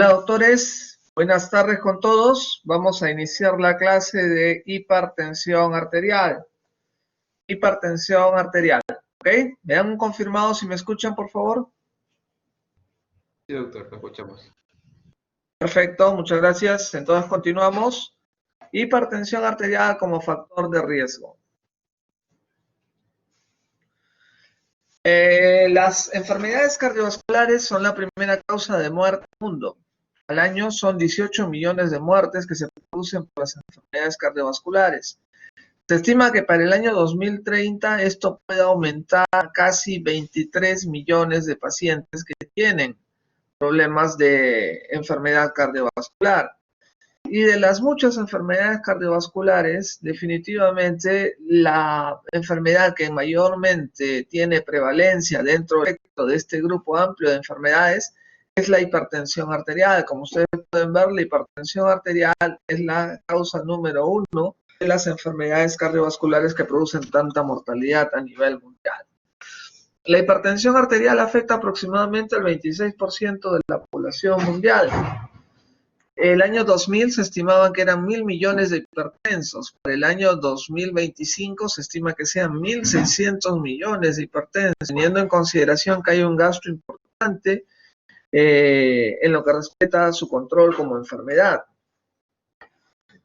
Hola doctores, buenas tardes con todos. Vamos a iniciar la clase de hipertensión arterial. Hipertensión arterial, ¿ok? ¿Me han confirmado si me escuchan, por favor? Sí, doctor, lo escuchamos. Perfecto, muchas gracias. Entonces continuamos. Hipertensión arterial como factor de riesgo. Las enfermedades cardiovasculares son la primera causa de muerte en el mundo. Al año son 18 millones de muertes que se producen por las enfermedades cardiovasculares. Se estima que para el año 2030 esto puede aumentar a casi 23 millones de pacientes que tienen problemas de enfermedad cardiovascular. Y de las muchas enfermedades cardiovasculares, definitivamente la enfermedad que mayormente tiene prevalencia dentro de este grupo amplio de enfermedades es la hipertensión arterial. Como ustedes pueden ver, la hipertensión arterial es la causa número 1 de las enfermedades cardiovasculares que producen tanta mortalidad a nivel mundial. La hipertensión arterial afecta aproximadamente al 26% de la población mundial. El año 2000 se estimaban que eran 1.000 millones de hipertensos. Para el año 2025 se estima que sean 1.600 millones de hipertensos, teniendo en consideración que hay un gasto importante en lo que respecta a su control como enfermedad.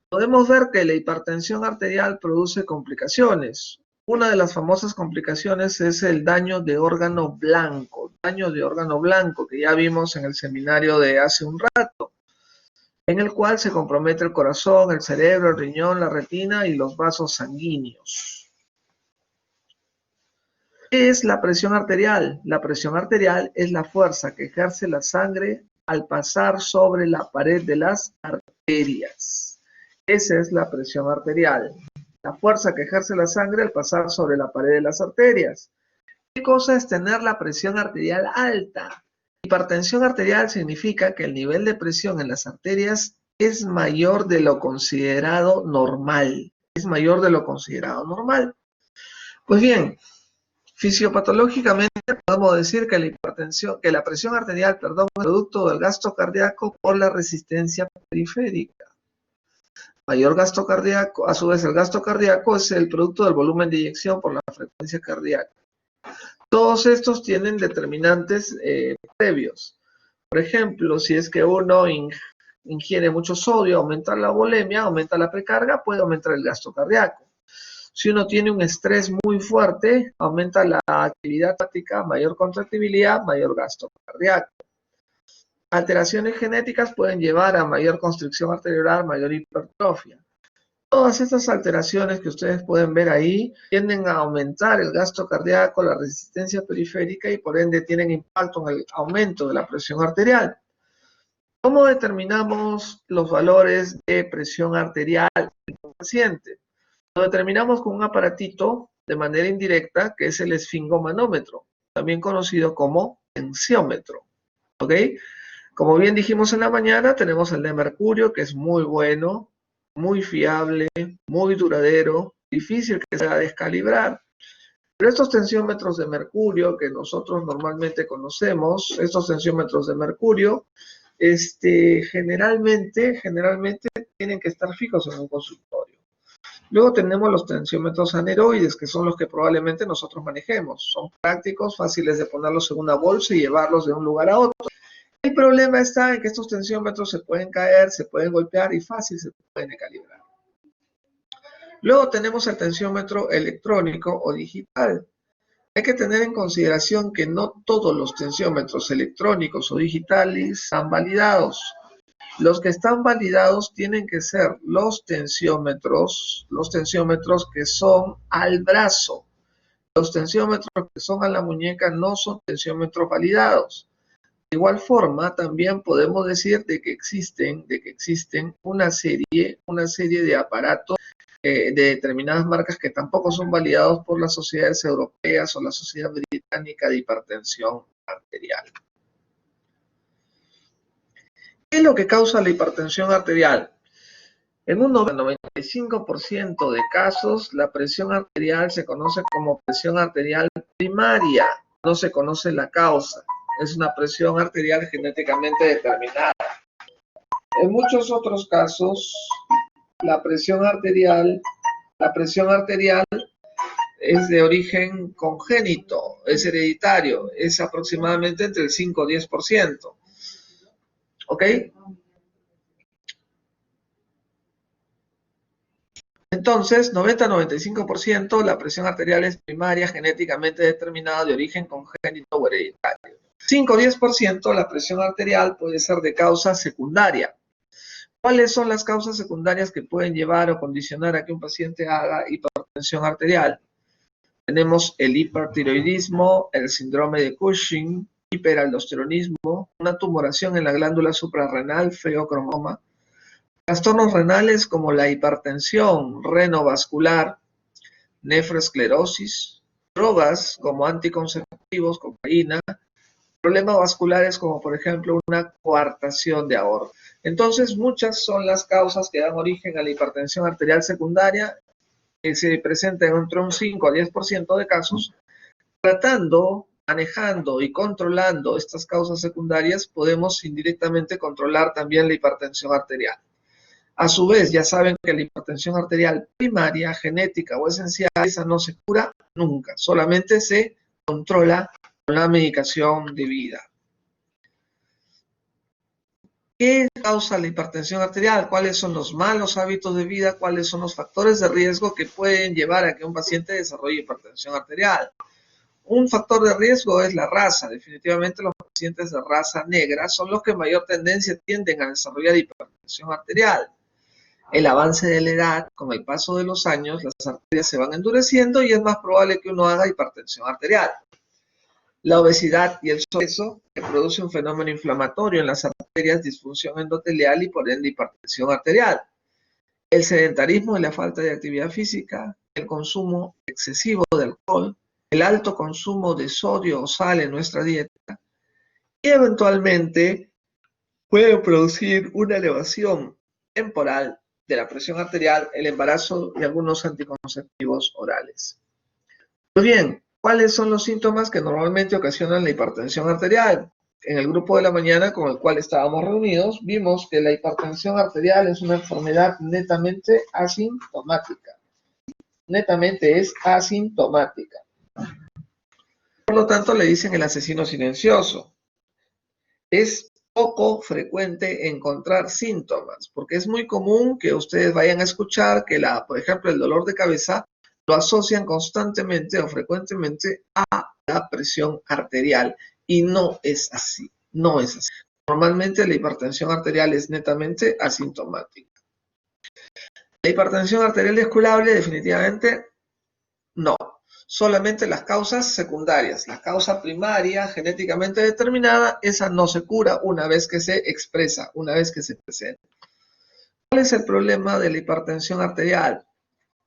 Podemos ver que la hipertensión arterial produce complicaciones. Una de las famosas complicaciones es el daño de órgano blanco. Daño de órgano blanco que ya vimos en el seminario de hace un rato, en el cual se compromete el corazón, el cerebro, el riñón, la retina y los vasos sanguíneos. ¿Qué es la presión arterial? La presión arterial es la fuerza que ejerce la sangre al pasar sobre la pared de las arterias. Esa es la presión arterial, la fuerza que ejerce la sangre al pasar sobre la pared de las arterias. ¿Qué cosa es tener la presión arterial alta? Hipertensión arterial significa que el nivel de presión en las arterias es mayor de lo considerado normal. Es mayor de lo considerado normal. Pues bien, fisiopatológicamente podemos decir que la presión arterial, es producto del gasto cardíaco por la resistencia periférica. Mayor gasto cardíaco, a su vez el gasto cardíaco es el producto del volumen de eyección por la frecuencia cardíaca. Todos estos tienen determinantes previos. Por ejemplo, si es que uno ingiere mucho sodio, aumenta la volemia, aumenta la precarga, puede aumentar el gasto cardíaco. Si uno tiene un estrés muy fuerte, aumenta la actividad hepática, mayor contractibilidad, mayor gasto cardíaco. Alteraciones genéticas pueden llevar a mayor constricción arteriolar, mayor hipertrofia. Todas estas alteraciones que ustedes pueden ver ahí tienden a aumentar el gasto cardíaco, la resistencia periférica y por ende tienen impacto en el aumento de la presión arterial. ¿Cómo determinamos los valores de presión arterial en un paciente? Lo determinamos con un aparatito de manera indirecta que es el esfingomanómetro, también conocido como tensiómetro. ¿Ok? Como bien dijimos en la mañana, tenemos el de mercurio, que es muy bueno, muy fiable, muy duradero, difícil que se haga descalibrar. Pero estos tensiómetros de mercurio que nosotros normalmente conocemos, estos tensiómetros de mercurio, generalmente tienen que estar fijos en un consultorio. Luego tenemos los tensiómetros aneroides, que son los que probablemente nosotros manejemos. Son prácticos, fáciles de ponerlos en una bolsa y llevarlos de un lugar a otro. El problema está en que estos tensiómetros se pueden caer, se pueden golpear y fácil se pueden calibrar. Luego tenemos el tensiómetro electrónico o digital. Hay que tener en consideración que no todos los tensiómetros electrónicos o digitales están validados. Los que están validados tienen que ser los tensiómetros que son al brazo. Los tensiómetros que son a la muñeca no son tensiómetros validados. De igual forma, también podemos decir de que existen una serie de aparatos de determinadas marcas que tampoco son validados por las sociedades europeas o la Sociedad Británica de Hipertensión Arterial. ¿Qué es lo que causa la hipertensión arterial? En un 95% de casos, la presión arterial se conoce como presión arterial primaria, no se conoce la causa. Es una presión arterial genéticamente determinada. En muchos otros casos, la presión arterial es de origen congénito, es hereditario, es aproximadamente entre el 5 o 10%. ¿Ok? Entonces, 90-95% la presión arterial es primaria, genéticamente determinada, de origen congénito o hereditario. 5-10% la presión arterial puede ser de causa secundaria. ¿Cuáles son las causas secundarias que pueden llevar o condicionar a que un paciente haga hipertensión arterial? Tenemos el hipertiroidismo, el síndrome de Cushing, hiperaldosteronismo, una tumoración en la glándula suprarrenal, feocromoma, trastornos renales como la hipertensión renovascular, nefroesclerosis, drogas como anticonceptivos, cocaína, problemas vasculares como por ejemplo una coartación de aorta. Entonces muchas son las causas que dan origen a la hipertensión arterial secundaria, que se presenta entre un 5 a 10% de casos. Tratando, manejando y controlando estas causas secundarias, podemos indirectamente controlar también la hipertensión arterial. A su vez, ya saben que la hipertensión arterial primaria, genética o esencial, esa no se cura nunca, solamente se controla con la medicación debida. ¿Qué causa la hipertensión arterial? ¿Cuáles son los malos hábitos de vida? ¿Cuáles son los factores de riesgo que pueden llevar a que un paciente desarrolle hipertensión arterial? Un factor de riesgo es la raza. Definitivamente los pacientes de raza negra son los que mayor tendencia tienden a desarrollar hipertensión arterial. El avance de la edad, con el paso de los años, las arterias se van endureciendo y es más probable que uno haga hipertensión arterial. La obesidad y el sobrepeso, que produce un fenómeno inflamatorio en las arterias, disfunción endotelial y por ende hipertensión arterial. El sedentarismo y la falta de actividad física, el consumo excesivo de alcohol, el alto consumo de sodio o sal en nuestra dieta y eventualmente puede producir una elevación temporal de la presión arterial, el embarazo y algunos anticonceptivos orales. Pues bien, ¿cuáles son los síntomas que normalmente ocasionan la hipertensión arterial? En el grupo de la mañana con el cual estábamos reunidos, vimos que la hipertensión arterial es una enfermedad netamente asintomática. Netamente es asintomática. Por lo tanto, le dicen el asesino silencioso. Es poco frecuente encontrar síntomas, porque es muy común que ustedes vayan a escuchar que, por ejemplo, el dolor de cabeza lo asocian constantemente o frecuentemente a la presión arterial, y no es así, no es así. Normalmente la hipertensión arterial es netamente asintomática. ¿La hipertensión arterial es curable? Definitivamente no. Solamente las causas secundarias. La causa primaria, genéticamente determinada, esa no se cura una vez que se expresa, una vez que se presenta. ¿Cuál es el problema de la hipertensión arterial?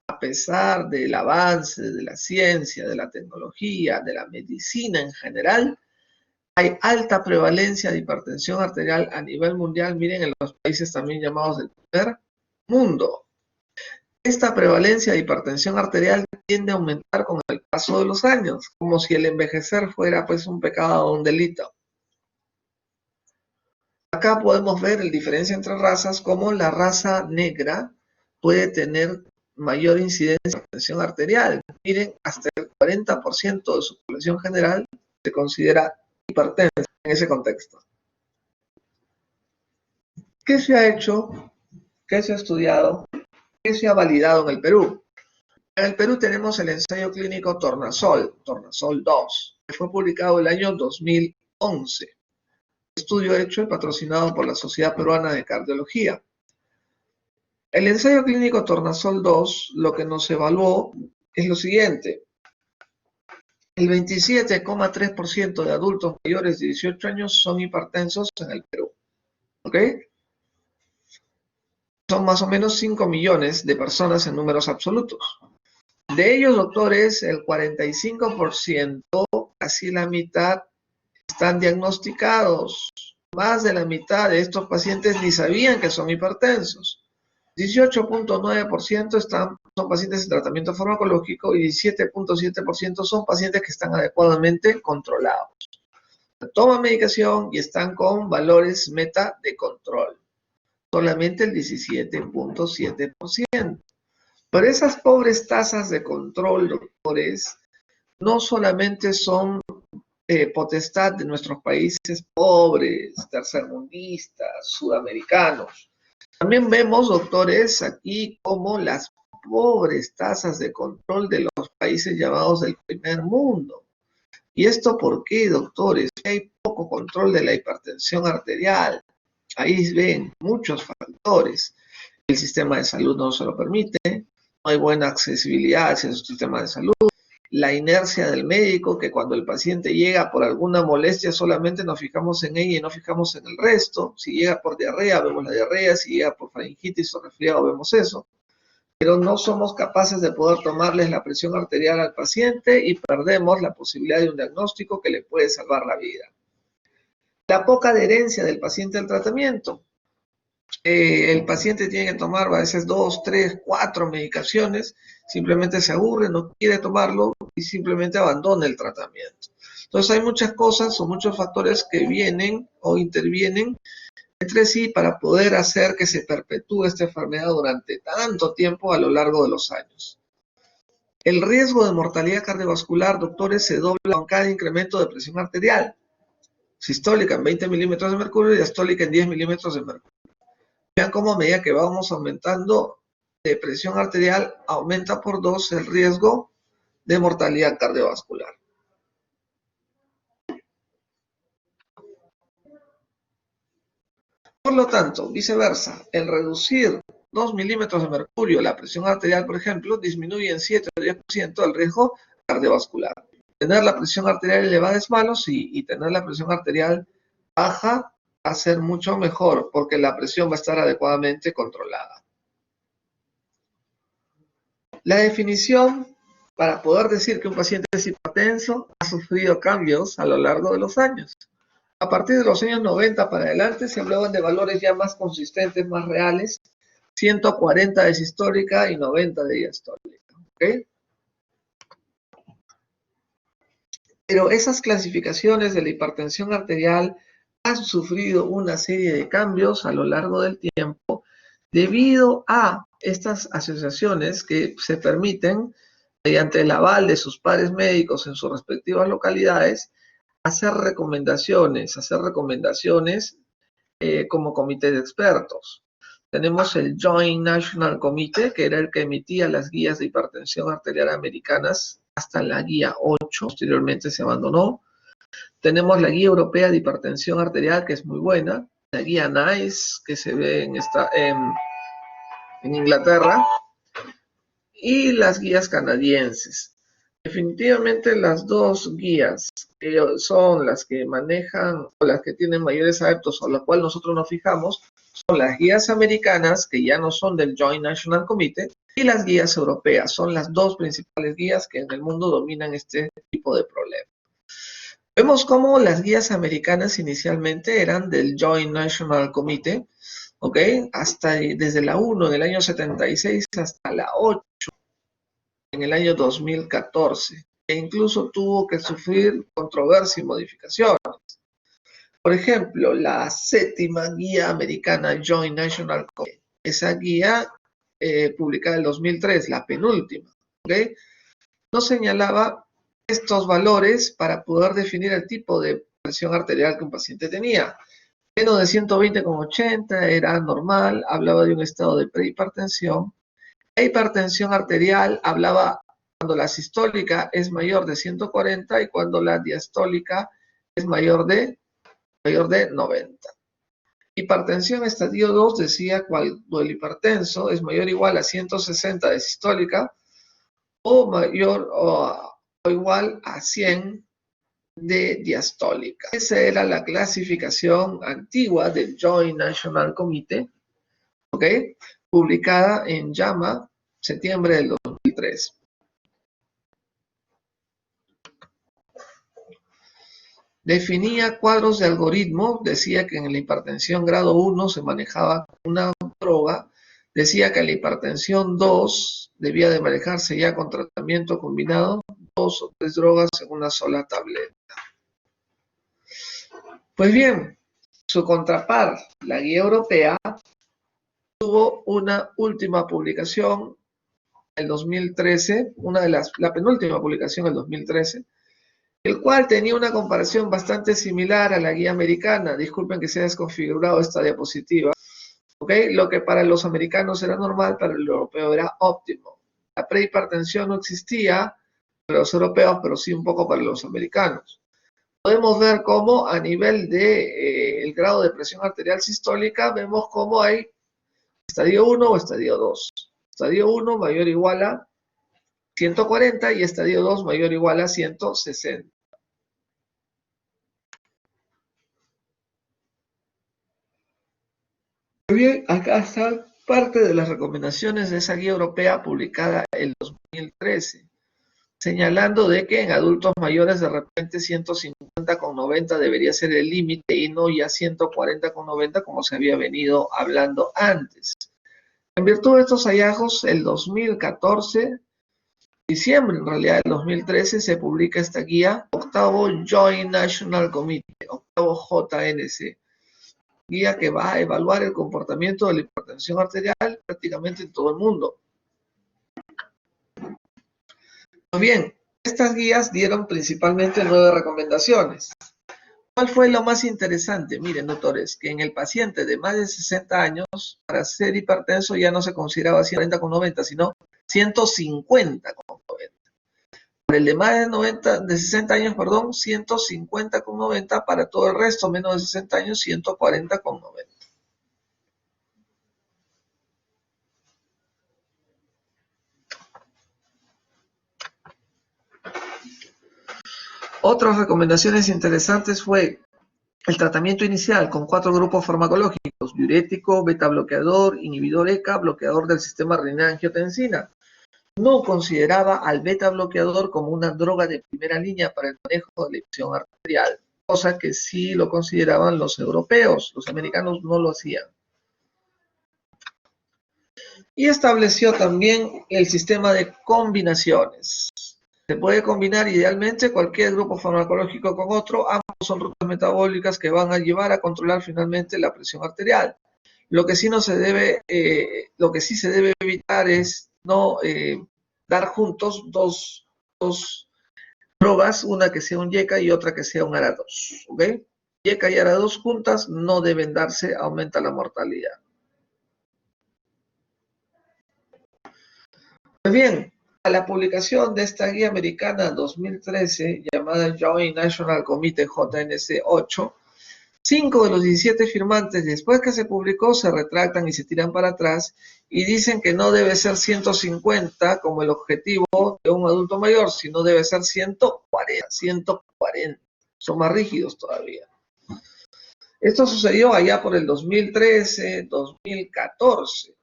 A pesar del avance de la ciencia, de la tecnología, de la medicina en general, hay alta prevalencia de hipertensión arterial a nivel mundial. Miren, en los países también llamados del primer mundo. Esta prevalencia de hipertensión arterial tiende a aumentar con el paso de los años, como si el envejecer fuera pues un pecado o un delito. Acá podemos ver la diferencia entre razas, como la raza negra puede tener mayor incidencia de hipertensión arterial. Miren, hasta el 40% de su población general se considera hipertensa en ese contexto. ¿Qué se ha hecho? ¿Qué se ha estudiado? ¿Qué se ha validado en el Perú? En el Perú tenemos el ensayo clínico Tornasol 2, que fue publicado el año 2011. Estudio hecho y patrocinado por la Sociedad Peruana de Cardiología. El ensayo clínico Tornasol 2 lo que nos evaluó es lo siguiente. El 27,3% de adultos mayores de 18 años son hipertensos en el Perú. ¿Ok? Son más o menos 5 millones de personas en números absolutos. De ellos, doctores, el 45%, casi la mitad, están diagnosticados. Más de la mitad de estos pacientes ni sabían que son hipertensos. 18,9% son pacientes en tratamiento farmacológico y 17,7% son pacientes que están adecuadamente controlados. Toman medicación y están con valores meta de control. solamente el 17.7%. Pero esas pobres tasas de control, doctores, no solamente son potestad de nuestros países pobres, tercermundistas, sudamericanos. También vemos, doctores, aquí como las pobres tasas de control de los países llamados del primer mundo. ¿Y esto por qué, doctores? Hay poco control de la hipertensión arterial. Ahí ven muchos factores. El sistema de salud no se lo permite, no hay buena accesibilidad hacia su sistema de salud, la inercia del médico, que cuando el paciente llega por alguna molestia solamente nos fijamos en ella y no fijamos en el resto. Si llega por diarrea, vemos la diarrea, si llega por faringitis o resfriado, vemos eso. Pero no somos capaces de poder tomarles la presión arterial al paciente y perdemos la posibilidad de un diagnóstico que le puede salvar la vida. La poca adherencia del paciente al tratamiento. El paciente tiene que tomar a veces 2, 3, 4 medicaciones, simplemente se aburre, no quiere tomarlo y simplemente abandona el tratamiento. Entonces hay muchas cosas o muchos factores que vienen o intervienen entre sí para poder hacer que se perpetúe esta enfermedad durante tanto tiempo a lo largo de los años. El riesgo de mortalidad cardiovascular, doctores, se dobla con cada incremento de presión arterial. Sistólica en 20 milímetros de mercurio y diastólica en 10 milímetros de mercurio. Vean cómo a medida que vamos aumentando de presión arterial, aumenta por 2 el riesgo de mortalidad cardiovascular. Por lo tanto, viceversa, el reducir 2 milímetros de mercurio la presión arterial, por ejemplo, disminuye en 7 o 10% el riesgo cardiovascular. Tener la presión arterial elevada es malo, sí, y tener la presión arterial baja va a ser mucho mejor, porque la presión va a estar adecuadamente controlada. La definición para poder decir que un paciente es hipertenso ha sufrido cambios a lo largo de los años. A partir de los años 90 para adelante se hablaban de valores ya más consistentes, más reales, 140 de sistólica y 90 de diastólica. ¿Okay? Pero esas clasificaciones de la hipertensión arterial han sufrido una serie de cambios a lo largo del tiempo debido a estas asociaciones que se permiten, mediante el aval de sus pares médicos en sus respectivas localidades, hacer recomendaciones como comité de expertos. Tenemos el Joint National Committee, que era el que emitía las guías de hipertensión arterial americanas hasta la guía 8, posteriormente se abandonó. Tenemos la guía europea de hipertensión arterial, que es muy buena, la guía NICE, que se ve en Inglaterra, y las guías canadienses. Definitivamente las dos guías que son las que manejan o las que tienen mayores adeptos o las cuales nosotros nos fijamos son las guías americanas, que ya no son del Joint National Committee, y las guías europeas. Son las dos principales guías que en el mundo dominan este tipo de problema. Vemos cómo las guías americanas inicialmente eran del Joint National Committee, ¿ok? Desde la 1 en el año 76 hasta la 8 en el año 2014, e incluso tuvo que sufrir controversia y modificaciones. Por ejemplo, la séptima guía americana Joint National Committee, esa guía publicada en el 2003, la penúltima, ¿okay? No señalaba estos valores para poder definir el tipo de presión arterial que un paciente tenía. Menos de 120,80 era normal, hablaba de un estado de prehipertensión. La hipertensión arterial hablaba cuando la sistólica es mayor de 140 y cuando la diastólica es mayor de 90. Hipertensión estadio 2 decía cuando el hipertenso es mayor o igual a 160 de sistólica o mayor o igual a 100 de diastólica. Esa era la clasificación antigua del Joint National Committee, ¿ok? Publicada en JAMA, septiembre del 2003. Definía cuadros de algoritmo, decía que en la hipertensión grado 1 se manejaba una droga, decía que en la hipertensión 2 debía de manejarse ya con tratamiento combinado, 2 o 3 drogas en una sola tableta. Pues bien, su contraparte, la guía europea, tuvo una última publicación el 2013, la penúltima publicación el 2013, el cual tenía una comparación bastante similar a la guía americana. Disculpen que se haya desconfigurado esta diapositiva. ¿Okay? Lo que para los americanos era normal, para el europeo era óptimo. La prehipertensión no existía para los europeos, pero sí un poco para los americanos. Podemos ver cómo a nivel de el grado de presión arterial sistólica, vemos cómo hay estadio 1 o estadio 2. Estadio 1 mayor o igual a 140 y estadio 2 mayor o igual a 160. Muy bien, acá está parte de las recomendaciones de esa guía europea publicada en 2013, señalando de que en adultos mayores de repente 150/90 debería ser el límite y no ya 140/90 como se había venido hablando antes. En virtud de estos hallazgos, el 2014, diciembre en realidad del 2013, se publica esta guía, octavo Joint National Committee, octavo JNC, guía que va a evaluar el comportamiento de la hipertensión arterial prácticamente en todo el mundo. Muy bien, estas guías dieron principalmente 9 recomendaciones. ¿Cuál fue lo más interesante? Miren, doctores, que en el paciente de más de 60 años, para ser hipertenso ya no se consideraba 140/90, sino 150/90. Para el de más de 60 años, 150/90, para todo el resto, menos de 60 años, 140/90. Otras recomendaciones interesantes fue el tratamiento inicial con 4 grupos farmacológicos: diurético, beta bloqueador, inhibidor ECA, bloqueador del sistema renina-angiotensina. No consideraba al beta bloqueador como una droga de primera línea para el manejo de la presión arterial, cosa que sí lo consideraban los europeos. Los americanos no lo hacían. Y estableció también el sistema de combinaciones. Se puede combinar idealmente cualquier grupo farmacológico con otro. Ambos son rutas metabólicas que van a llevar a controlar finalmente la presión arterial. Lo que sí se debe evitar es no dar juntos dos drogas, una que sea un YECA y otra que sea un ARA2. ¿Ok? YECA y ARA2 juntas no deben darse, aumenta la mortalidad. Pues bien, a la publicación de esta guía americana 2013, llamada Joint National Committee JNC 8, 5 de los 17 firmantes, después que se publicó, se retractan y se tiran para atrás y dicen que no debe ser 150 como el objetivo de un adulto mayor, sino debe ser 140. Son más rígidos todavía. Esto sucedió allá por el 2013, 2014.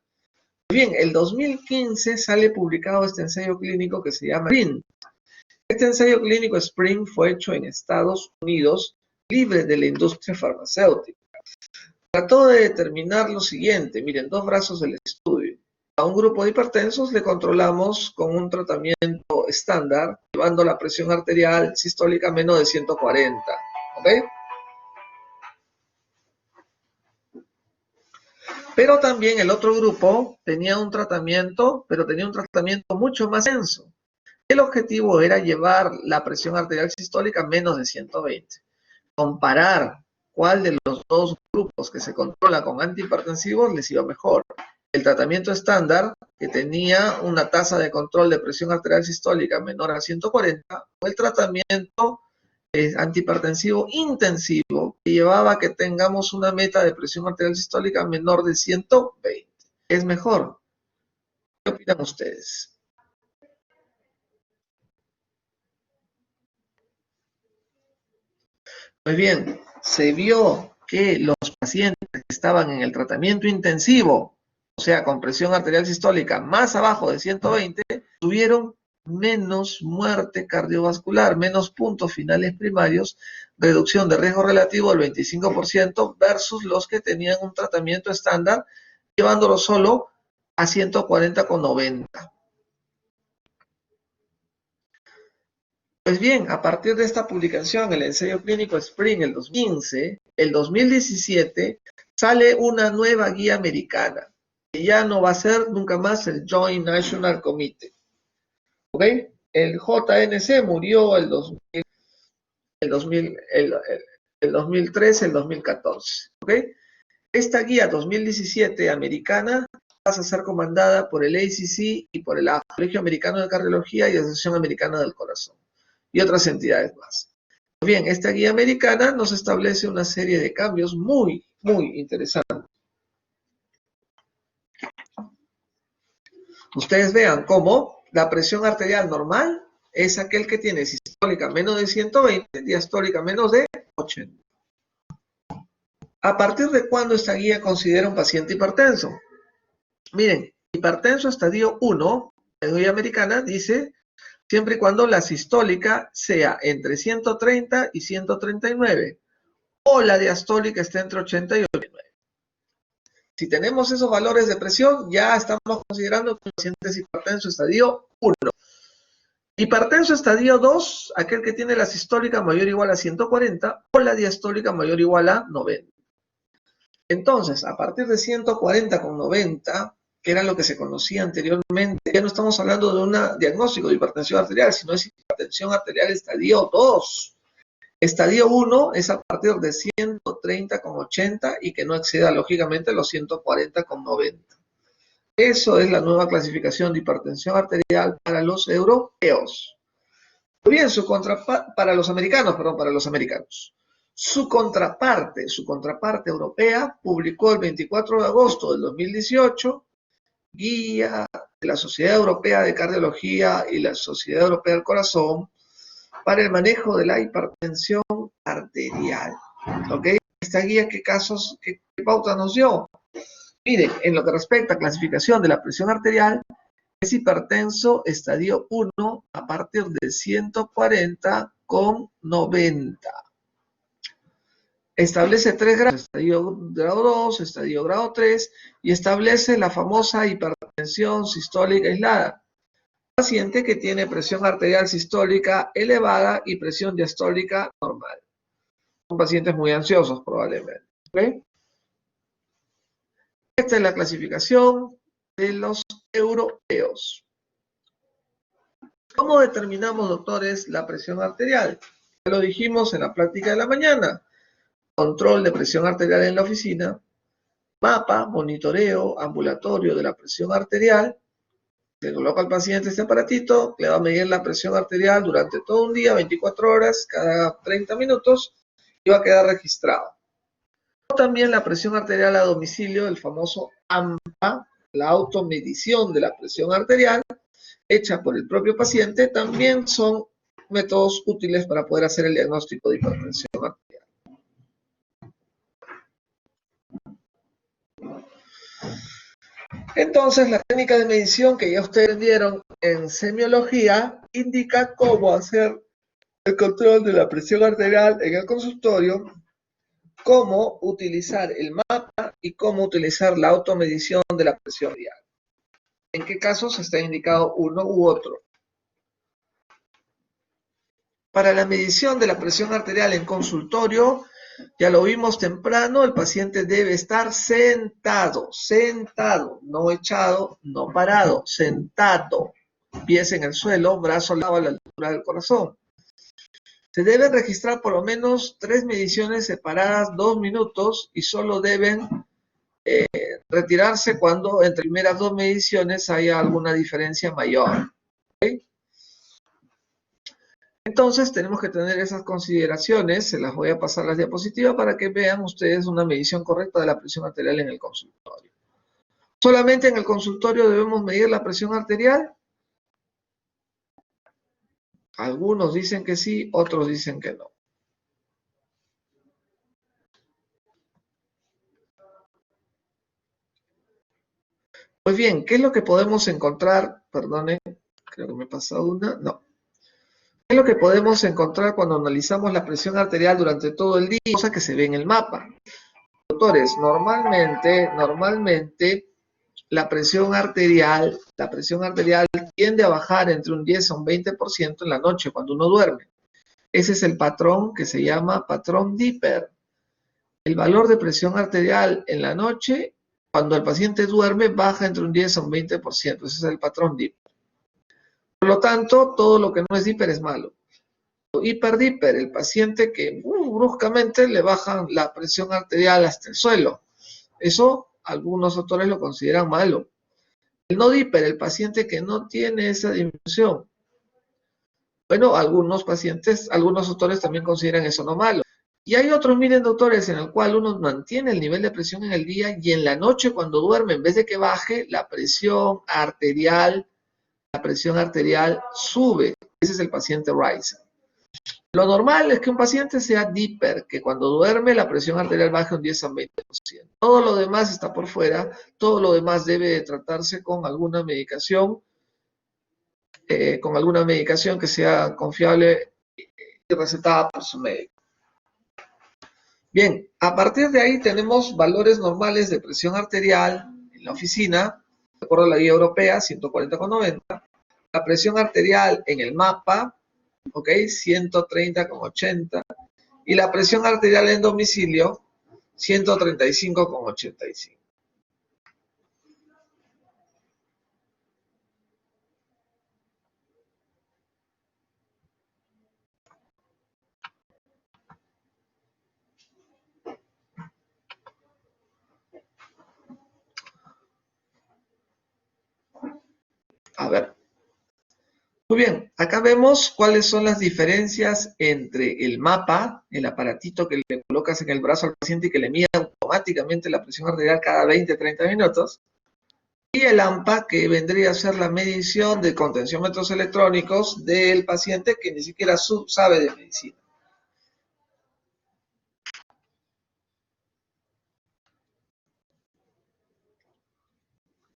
Bien, el 2015 sale publicado este ensayo clínico que se llama SPRINT. Este ensayo clínico SPRINT fue hecho en Estados Unidos, libre de la industria farmacéutica. Trató de determinar lo siguiente, miren, 2 brazos del estudio. A un grupo de hipertensos le controlamos con un tratamiento estándar, llevando la presión arterial sistólica menos de 140, ¿ok? Pero también el otro grupo tenía un tratamiento, pero tenía un tratamiento mucho más denso. El objetivo era llevar la presión arterial sistólica a menos de 120. Comparar cuál de los 2 grupos que se controla con antihipertensivos les iba mejor. El tratamiento estándar, que tenía una tasa de control de presión arterial sistólica menor a 140, o el tratamiento antihipertensivo intensivo, que llevaba a que tengamos una meta de presión arterial sistólica menor de 120. ¿Es mejor? ¿Qué opinan ustedes? Pues bien, se vio que los pacientes que estaban en el tratamiento intensivo, o sea, con presión arterial sistólica más abajo de 120, tuvieron menos muerte cardiovascular, menos puntos finales primarios, reducción de riesgo relativo del 25% versus los que tenían un tratamiento estándar, llevándolo solo a 140/90. Pues bien, a partir de esta publicación, el ensayo clínico SPRINT, el 2015, el 2017, sale una nueva guía americana. ya no va a ser nunca más el Joint National Committee. ¿Ok? El JNC murió el 2013, el 2014. ¿Ok? Esta guía 2017 americana pasa a ser comandada por el ACC y por el Colegio Americano de Cardiología y Asociación Americana del Corazón y otras entidades más. Bien, esta guía americana nos establece una serie de cambios muy, muy interesantes. Ustedes vean cómo la presión arterial normal es aquel que tiene sistólica menos de 120, diastólica menos de 80. ¿A partir de cuándo esta guía considera un paciente hipertenso? Miren, hipertenso estadio 1, la guía americana dice, siempre y cuando la sistólica sea entre 130 y 139, o la diastólica esté entre 80 y 89. Si tenemos esos valores de presión, ya estamos considerando que el paciente es hipertenso estadio 1. Hipertenso estadio 2, aquel que tiene la sistólica mayor o igual a 140 o la diastólica mayor o igual a 90. Entonces, a partir de 140 con 90, que era lo que se conocía anteriormente, ya no estamos hablando de un diagnóstico de hipertensión arterial, sino es hipertensión arterial estadio 2. Estadio 1 es a partir de 130 con 80 y que no exceda lógicamente los 140 con 90. Eso es la nueva clasificación de hipertensión arterial para los europeos. Muy bien, para los americanos. Su contraparte europea publicó el 24 de agosto del 2018 guía de la Sociedad Europea de Cardiología y la Sociedad Europea del Corazón para el manejo de la hipertensión arterial. ¿Ok? Esta guía, ¿qué pauta nos dio? Miren, en lo que respecta a clasificación de la presión arterial, es hipertenso estadio 1 a partir de 140 con 90. Establece 3 grados, estadio grado 2, estadio grado 3, y establece la famosa hipertensión sistólica aislada. Paciente que tiene presión arterial sistólica elevada y presión diastólica normal. Son pacientes muy ansiosos probablemente. ¿Okay? Esta es la clasificación de los europeos. ¿Cómo determinamos, doctores, la presión arterial? Ya lo dijimos en la práctica de la mañana. Control de presión arterial en la oficina, mapa, monitoreo ambulatorio de la presión arterial. Se coloca al paciente este aparatito, le va a medir la presión arterial durante todo un día, 24 horas, cada 30 minutos, y va a quedar registrado. También la presión arterial a domicilio, el famoso AMPA, la automedición de la presión arterial, hecha por el propio paciente, también son métodos útiles para poder hacer el diagnóstico de hipertensión arterial. Entonces, la técnica de medición que ya ustedes vieron en semiología indica cómo hacer el control de la presión arterial en el consultorio, cómo utilizar el mapa y cómo utilizar la automedición de la presión arterial. ¿En qué casos está indicado uno u otro? Para la medición de la presión arterial en consultorio, ya lo vimos temprano, el paciente debe estar sentado, no echado, no parado, sentado, pies en el suelo, brazo al lado a la altura del corazón. Se deben registrar por lo menos 3 mediciones separadas 2 minutos y solo deben retirarse cuando entre primeras 2 mediciones haya alguna diferencia mayor. ¿Okay? Entonces tenemos que tener esas consideraciones, se las voy a pasar a las diapositivas para que vean ustedes una medición correcta de la presión arterial en el consultorio. ¿Solamente en el consultorio debemos medir la presión arterial? Algunos dicen que sí, otros dicen que no. Pues bien, ¿qué es lo que podemos encontrar? Perdone, creo que me pasa una. No. ¿Qué es lo que podemos encontrar cuando analizamos la presión arterial durante todo el día? Cosa que se ve en el mapa. Doctores, normalmente la presión arterial tiende a bajar entre un 10 a un 20% en la noche cuando uno duerme. Ese es el patrón que se llama patrón Dipper. El valor de presión arterial en la noche Cuando el paciente duerme, baja entre un 10 a un 20%. Ese es el patrón DIPER. Por lo tanto, todo lo que no es DIPER es malo. Hiperdíper, el paciente que bruscamente le bajan la presión arterial hasta el suelo. Eso algunos autores lo consideran malo. El no diper, el paciente que no tiene esa disminución. Bueno, algunos autores también consideran eso no malo. Y hay otros, miren, doctores, en el cual uno mantiene el nivel de presión en el día y en la noche cuando duerme, en vez de que baje, la presión arterial sube. Ese es el paciente Rice. Lo normal es que un paciente sea diper, que cuando duerme la presión arterial baje un 10 a un 20%. Todo lo demás está por fuera, todo lo demás debe de tratarse con alguna medicación que sea confiable y recetada por su médico. Bien, a partir de ahí tenemos valores normales de presión arterial en la oficina, de acuerdo a la guía europea, 140,90. La presión arterial en el mapa, ok, 130,80. Y la presión arterial en domicilio, 135,85. A ver. Muy bien, acá vemos cuáles son las diferencias entre el mapa, el aparatito que le colocas en el brazo al paciente y que le mide automáticamente la presión arterial cada 20-30 minutos, y el AMPA, que vendría a ser la medición de contenciómetros electrónicos del paciente que ni siquiera sabe de medicina.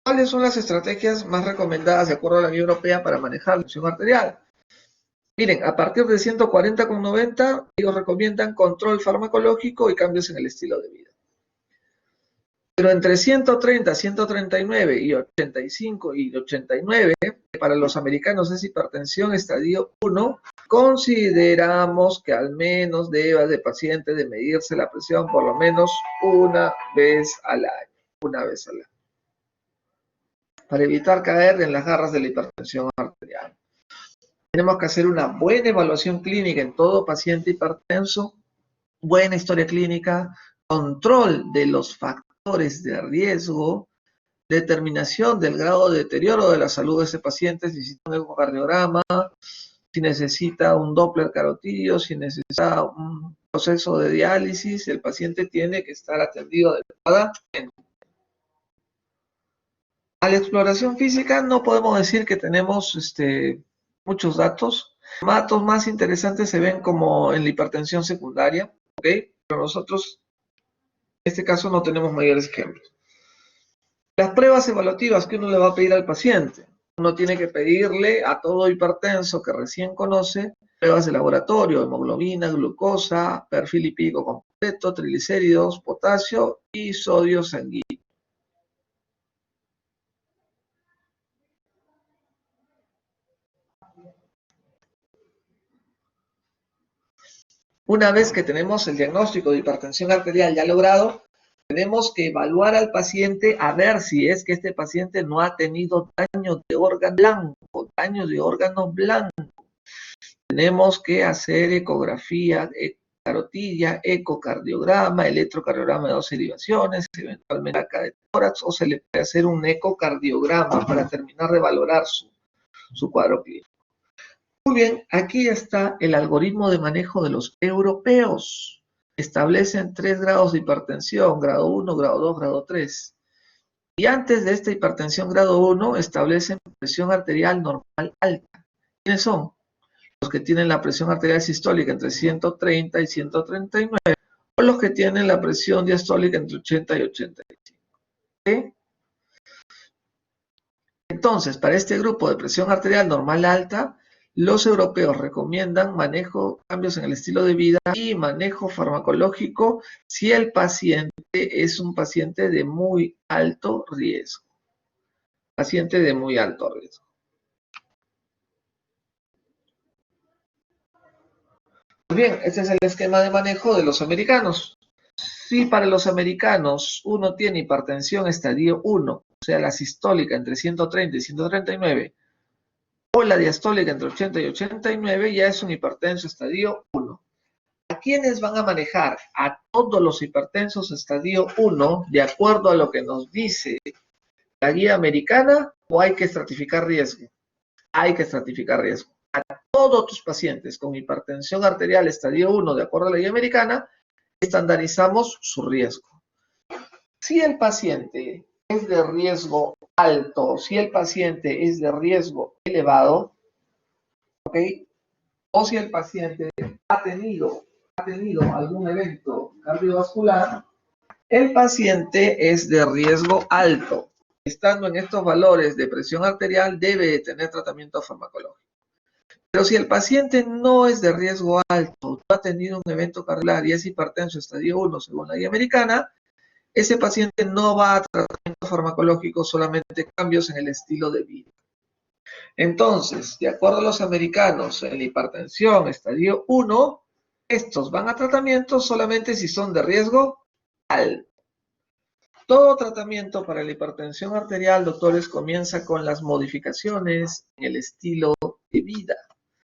¿Cuáles son las estrategias más recomendadas de acuerdo a la guía europea para manejar la presión arterial? Miren, a partir de 140,90, ellos recomiendan control farmacológico y cambios en el estilo de vida. Pero entre 130, 139 y 85 y 89, que para los americanos es hipertensión estadio 1, consideramos que al menos deba de paciente de medirse la presión por lo menos una vez al año, para evitar caer en las garras de la hipertensión arterial. Tenemos que hacer una buena evaluación clínica en todo paciente hipertenso, buena historia clínica, control de los factores de riesgo, determinación del grado de deterioro de la salud de ese paciente, si necesita un ecocardiograma, si necesita un Doppler carotídeo, si necesita un proceso de diálisis, el paciente tiene que estar atendido adecuadamente. A la exploración física no podemos decir que tenemos muchos datos. Los datos más interesantes se ven como en la hipertensión secundaria, ¿ok? Pero nosotros, en este caso, no tenemos mayores ejemplos. Las pruebas evaluativas que uno le va a pedir al paciente. Uno tiene que pedirle a todo hipertenso que recién conoce pruebas de laboratorio, hemoglobina, glucosa, perfil lipídico completo, triglicéridos, potasio y sodio sanguíneo. Una vez que tenemos el diagnóstico de hipertensión arterial ya logrado, tenemos que evaluar al paciente a ver si es que este paciente no ha tenido daño de órgano blanco. Tenemos que hacer ecografía carotidia, ecocardiograma, electrocardiograma de 12 derivaciones, eventualmente placa de tórax, o se le puede hacer un ecocardiograma para terminar de valorar su cuadro clínico. Muy bien, aquí está el algoritmo de manejo de los europeos. Establecen 3 grados de hipertensión, grado 1, grado 2, grado 3. Y antes de esta hipertensión grado 1, establecen presión arterial normal alta. ¿Quiénes son? Los que tienen la presión arterial sistólica entre 130 y 139, o los que tienen la presión diastólica entre 80 y 85. ¿Sí? Entonces, para este grupo de presión arterial normal alta, los europeos recomiendan cambios en el estilo de vida y manejo farmacológico si el paciente es un paciente de muy alto riesgo. Paciente de muy alto riesgo. Bien, este es el esquema de manejo de los americanos. Si para los americanos uno tiene hipertensión estadio 1, o sea, la sistólica entre 130 y 139, o la diastólica entre 80 y 89, ya es un hipertenso estadio 1. ¿A quiénes van a manejar? A todos los hipertensos estadio 1, de acuerdo a lo que nos dice la guía americana, o hay que estratificar riesgo. Hay que estratificar riesgo. A todos tus pacientes con hipertensión arterial estadio 1, de acuerdo a la guía americana, estandarizamos su riesgo. Si el paciente es de riesgo alto, si el paciente es de riesgo elevado, ¿ok? O si el paciente ha tenido algún evento cardiovascular, el paciente es de riesgo alto. Estando en estos valores de presión arterial, debe de tener tratamiento farmacológico. Pero si el paciente no es de riesgo alto, no ha tenido un evento cardiovascular y es hipertenso estadio 1 según la guía americana, ese paciente no va a tratamiento farmacológico, solamente cambios en el estilo de vida. Entonces, de acuerdo a los americanos, en la hipertensión estadio 1, estos van a tratamiento solamente si son de riesgo alto. Todo tratamiento para la hipertensión arterial, doctores, comienza con las modificaciones en el estilo de vida.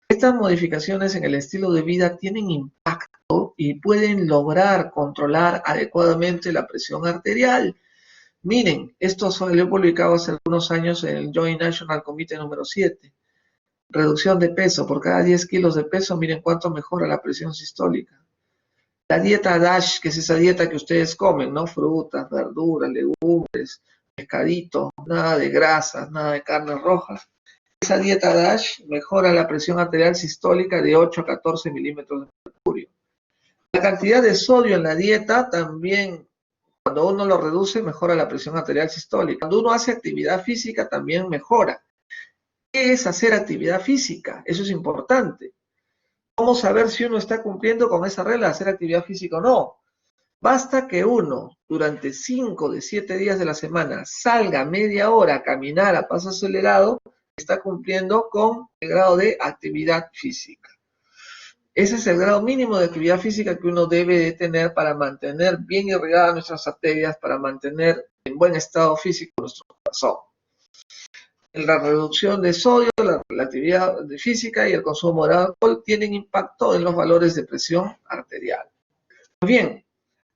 Estas modificaciones en el estilo de vida tienen impacto y pueden lograr controlar adecuadamente la presión arterial. Miren, esto salió publicado hace algunos años en el Joint National Committee número 7. Reducción de peso. Por cada 10 kilos de peso, miren cuánto mejora la presión sistólica. La dieta DASH, que es esa dieta que ustedes comen, ¿no? Frutas, verduras, legumbres, pescadito, nada de grasas, nada de carnes rojas. Esa dieta DASH mejora la presión arterial sistólica de 8 a 14 milímetros de mercurio. La cantidad de sodio en la dieta también, cuando uno lo reduce, mejora la presión arterial sistólica. Cuando uno hace actividad física, también mejora. ¿Qué es hacer actividad física? Eso es importante. ¿Cómo saber si uno está cumpliendo con esa regla de hacer actividad física o no? Basta que uno, durante 5 de 7 días de la semana, salga media hora a caminar a paso acelerado, está cumpliendo con el grado de actividad física. Ese es el grado mínimo de actividad física que uno debe de tener para mantener bien irrigadas nuestras arterias, para mantener en buen estado físico nuestro corazón. La reducción de sodio, la actividad física y el consumo moderado de alcohol tienen impacto en los valores de presión arterial. Muy bien,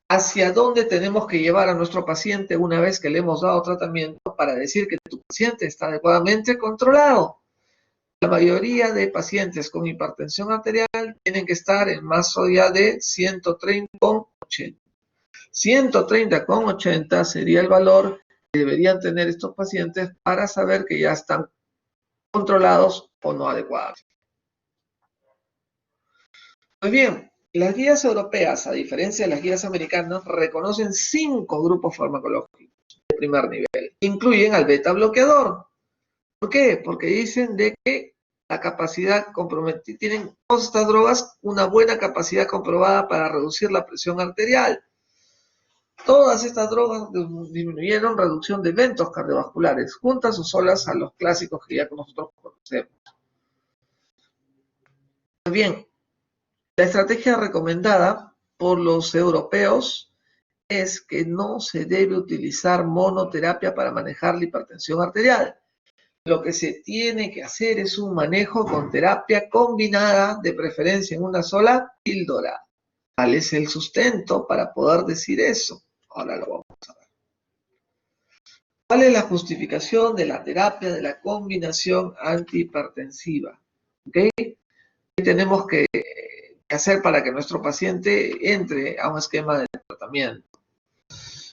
¿hacia dónde tenemos que llevar a nuestro paciente una vez que le hemos dado tratamiento para decir que tu paciente está adecuadamente controlado? La mayoría de pacientes con hipertensión arterial tienen que estar en más allá de 130/80. 130/80 sería el valor que deberían tener estos pacientes para saber que ya están controlados o no adecuados. Muy bien, las guías europeas, a diferencia de las guías americanas, reconocen 5 grupos farmacológicos de primer nivel. Incluyen al beta bloqueador. ¿Por qué? Porque dicen de que la capacidad comprometida, tienen todas estas drogas una buena capacidad comprobada para reducir la presión arterial. Todas estas drogas disminuyeron reducción de eventos cardiovasculares, juntas o solas a los clásicos que ya nosotros conocemos. Bien, la estrategia recomendada por los europeos es que no se debe utilizar monoterapia para manejar la hipertensión arterial. Lo que se tiene que hacer es un manejo con terapia combinada, de preferencia en una sola píldora. ¿Cuál es el sustento para poder decir eso? Ahora lo vamos a ver. ¿Cuál es la justificación de la terapia de la combinación antihipertensiva? ¿Okay? ¿Qué tenemos que hacer para que nuestro paciente entre a un esquema de tratamiento?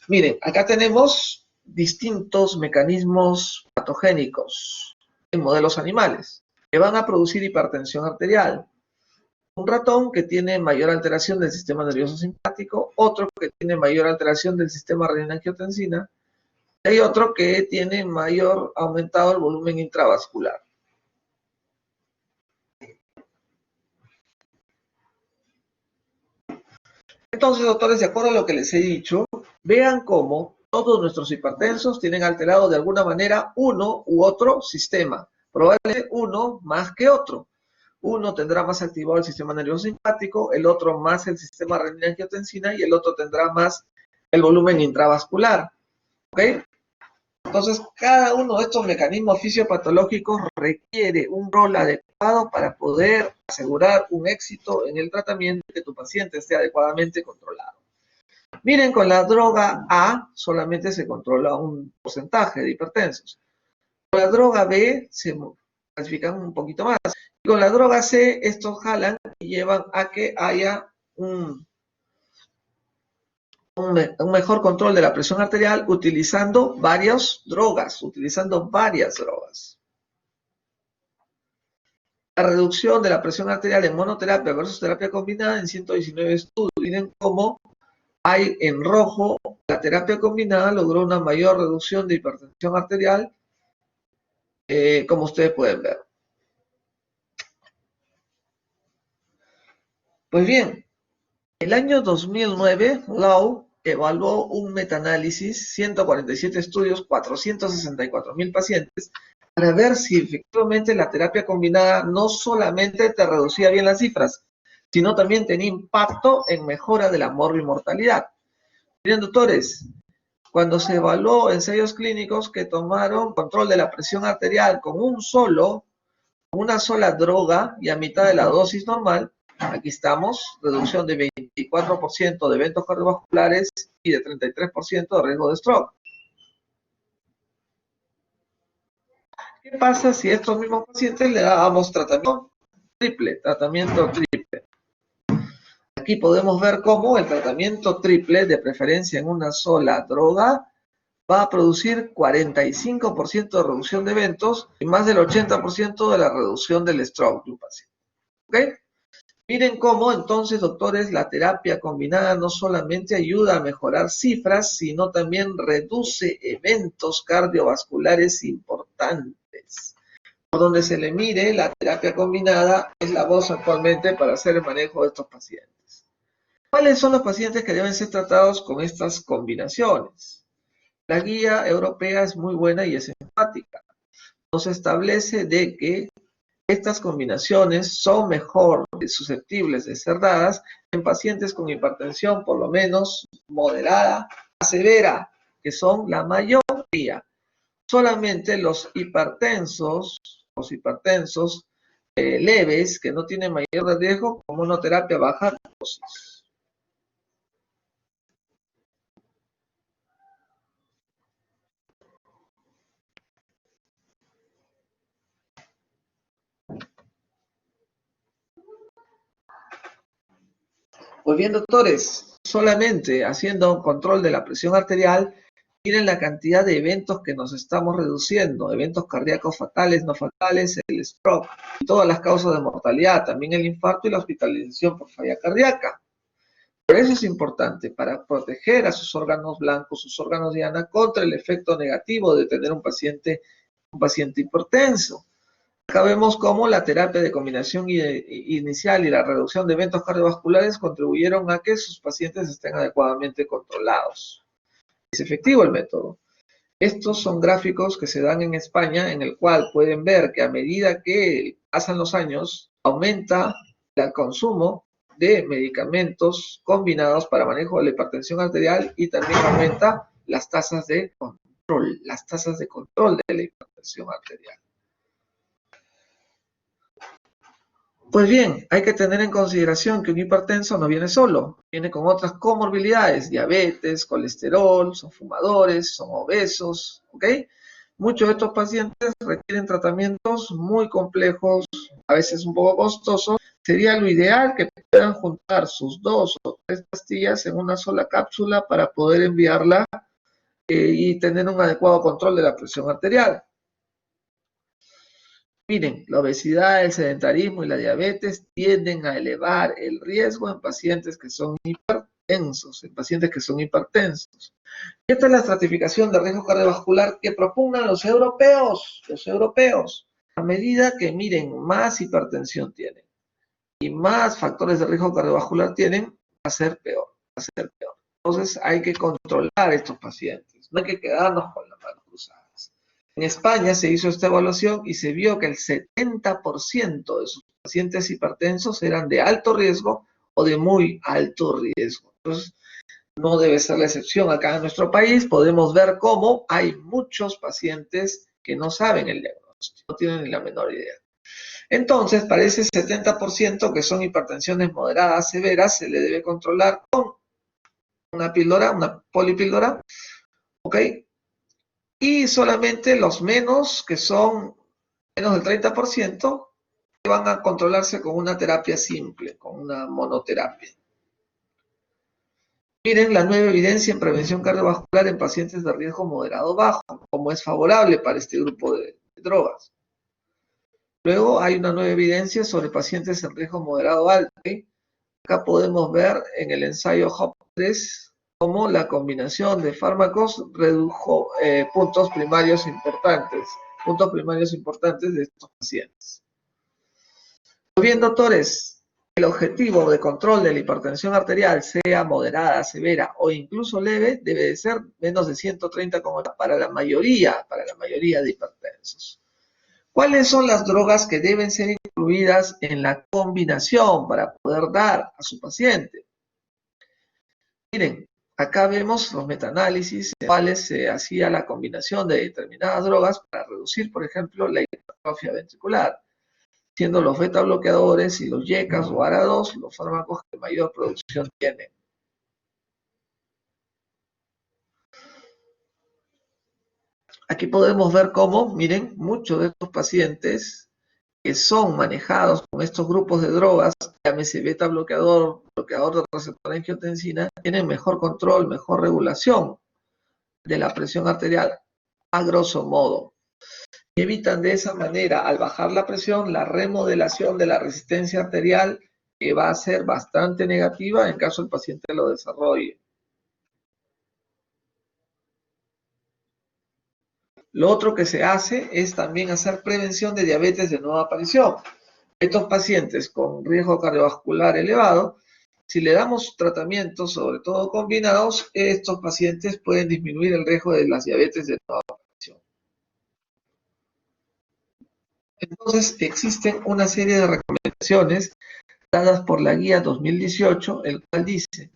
Miren, acá tenemos distintos mecanismos patogénicos en modelos animales que van a producir hipertensión arterial. Un ratón que tiene mayor alteración del sistema nervioso simpático, otro que tiene mayor alteración del sistema renina-angiotensina, y hay otro que tiene mayor aumentado el volumen intravascular. Entonces, doctores, de acuerdo a lo que les he dicho, vean cómo todos nuestros hipertensos tienen alterado de alguna manera uno u otro sistema, probablemente uno más que otro. Uno tendrá más activado el sistema nervioso simpático, el otro más el sistema renina-angiotensina y el otro tendrá más el volumen intravascular. ¿Ok? Entonces, cada uno de estos mecanismos fisiopatológicos requiere un rol adecuado para poder asegurar un éxito en el tratamiento y que tu paciente esté adecuadamente controlado. Miren, con la droga A solamente se controla un porcentaje de hipertensos. Con la droga B se clasifican un poquito más. Y con la droga C, estos jalan y llevan a que haya un mejor control de la presión arterial utilizando varias drogas. La reducción de la presión arterial en monoterapia versus terapia combinada en 119 estudios. Miren cómo hay en rojo, la terapia combinada logró una mayor reducción de hipertensión arterial, como ustedes pueden ver. Pues bien, el año 2009, Lau evaluó un metaanálisis, 147 estudios, 464,000 pacientes, para ver si efectivamente la terapia combinada no solamente te reducía bien las cifras, sino también tenía impacto en mejora de la mortalidad. Miren, doctores, cuando se evaluó ensayos clínicos que tomaron control de la presión arterial con una sola droga y a mitad de la dosis normal, aquí estamos, reducción de 24% de eventos cardiovasculares y de 33% de riesgo de stroke. ¿Qué pasa si a estos mismos pacientes le dábamos tratamiento triple? Aquí podemos ver cómo el tratamiento triple, de preferencia en una sola droga, va a producir 45% de reducción de eventos y más del 80% de la reducción del stroke de un paciente. ¿Ok? Miren cómo entonces, doctores, la terapia combinada no solamente ayuda a mejorar cifras, sino también reduce eventos cardiovasculares importantes. Por donde se le mire, la terapia combinada es la voz actualmente para hacer el manejo de estos pacientes. ¿Cuáles son los pacientes que deben ser tratados con estas combinaciones? La guía europea es muy buena y es enfática. Nos establece de que estas combinaciones son mejor susceptibles de ser dadas en pacientes con hipertensión por lo menos moderada a severa, que son la mayoría. Solamente los hipertensos leves, que no tienen mayor riesgo, con monoterapia baja dosis. Pues bien, doctores, solamente haciendo un control de la presión arterial, miren la cantidad de eventos que nos estamos reduciendo, eventos cardíacos fatales, no fatales, el stroke y todas las causas de mortalidad, también el infarto y la hospitalización por falla cardíaca. Por eso es importante, para proteger a sus órganos blancos, sus órganos diana, contra el efecto negativo de tener un paciente hipertenso. Acá vemos cómo la terapia de combinación inicial y la reducción de eventos cardiovasculares contribuyeron a que sus pacientes estén adecuadamente controlados. Es efectivo el método. Estos son gráficos que se dan en España, en el cual pueden ver que a medida que pasan los años, aumenta el consumo de medicamentos combinados para manejo de la hipertensión arterial y también aumenta las tasas de control de la hipertensión arterial. Pues bien, hay que tener en consideración que un hipertenso no viene solo, viene con otras comorbilidades, diabetes, colesterol, son fumadores, son obesos, ¿ok? Muchos de estos pacientes requieren tratamientos muy complejos, a veces un poco costosos. Sería lo ideal que puedan juntar sus 2 o 3 pastillas en una sola cápsula para poder enviarla y tener un adecuado control de la presión arterial. Miren, la obesidad, el sedentarismo y la diabetes tienden a elevar el riesgo en pacientes que son hipertensos, Esta es la estratificación de riesgo cardiovascular que propugnan los europeos. A medida que miren más hipertensión tienen y más factores de riesgo cardiovascular tienen, va a ser peor. Entonces hay que controlar a estos pacientes, no hay que quedarnos con las manos cruzadas. En España se hizo esta evaluación y se vio que el 70% de sus pacientes hipertensos eran de alto riesgo o de muy alto riesgo. Entonces, no debe ser la excepción. Acá en nuestro país podemos ver cómo hay muchos pacientes que no saben el diagnóstico, no tienen ni la menor idea. Entonces, para ese 70% que son hipertensiones moderadas severas, se le debe controlar con una píldora, una polipíldora, ¿ok? Y solamente los menos, que son menos del 30%, van a controlarse con una terapia simple, con una monoterapia. Miren la nueva evidencia en prevención cardiovascular en pacientes de riesgo moderado bajo, como es favorable para este grupo de drogas. Luego hay una nueva evidencia sobre pacientes en riesgo moderado alto. ¿Okay? Acá podemos ver en el ensayo HOP3 cómo la combinación de fármacos redujo puntos primarios importantes de estos pacientes. Muy bien, doctores, el objetivo de control de la hipertensión arterial, sea moderada, severa o incluso leve, debe de ser menos de 130 para la mayoría de hipertensos. ¿Cuáles son las drogas que deben ser incluidas en la combinación para poder dar a su paciente? Miren, acá vemos los metaanálisis en los cuales se hacía la combinación de determinadas drogas para reducir, por ejemplo, la hipertrofia ventricular, siendo los beta bloqueadores y los YECAS o ARA2 los fármacos que mayor producción tienen. Aquí podemos ver cómo, miren, muchos de estos pacientes que son manejados con estos grupos de drogas, llámese beta bloqueador, bloqueador de receptor angiotensina, tienen mejor control, mejor regulación de la presión arterial, a grosso modo. Y evitan de esa manera, al bajar la presión, la remodelación de la resistencia arterial, que va a ser bastante negativa en caso el paciente lo desarrolle. Lo otro que se hace es también hacer prevención de diabetes de nueva aparición. Estos pacientes con riesgo cardiovascular elevado, si le damos tratamientos, sobre todo combinados, estos pacientes pueden disminuir el riesgo de las diabetes de nueva aparición. Entonces, existen una serie de recomendaciones dadas por la guía 2018, el cual dice: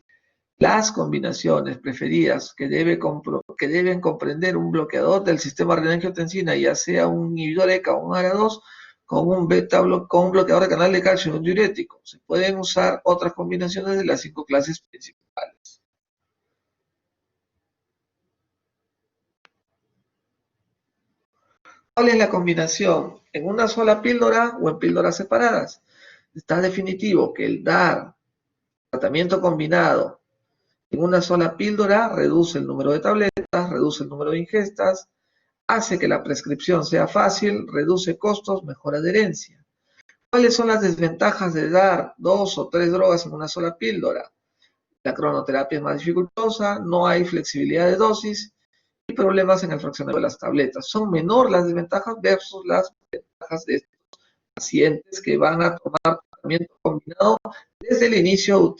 las combinaciones preferidas que deben comprender un bloqueador del sistema renina-angiotensina, ya sea un inhibidor ECA o un ARA2, con un bloqueador de canal de calcio y un diurético. Se pueden usar otras combinaciones de las 5 clases principales. ¿Cuál es la combinación? ¿En una sola píldora o en píldoras separadas? Está definitivo que el dar tratamiento combinado en una sola píldora reduce el número de tabletas, reduce el número de ingestas, hace que la prescripción sea fácil, reduce costos, mejora adherencia. ¿Cuáles son las desventajas de dar 2 o 3 drogas en una sola píldora? La cronoterapia es más dificultosa, no hay flexibilidad de dosis y problemas en el fraccionamiento de las tabletas. Son menor las desventajas versus las ventajas de estos pacientes que van a tomar tratamiento combinado desde el inicio,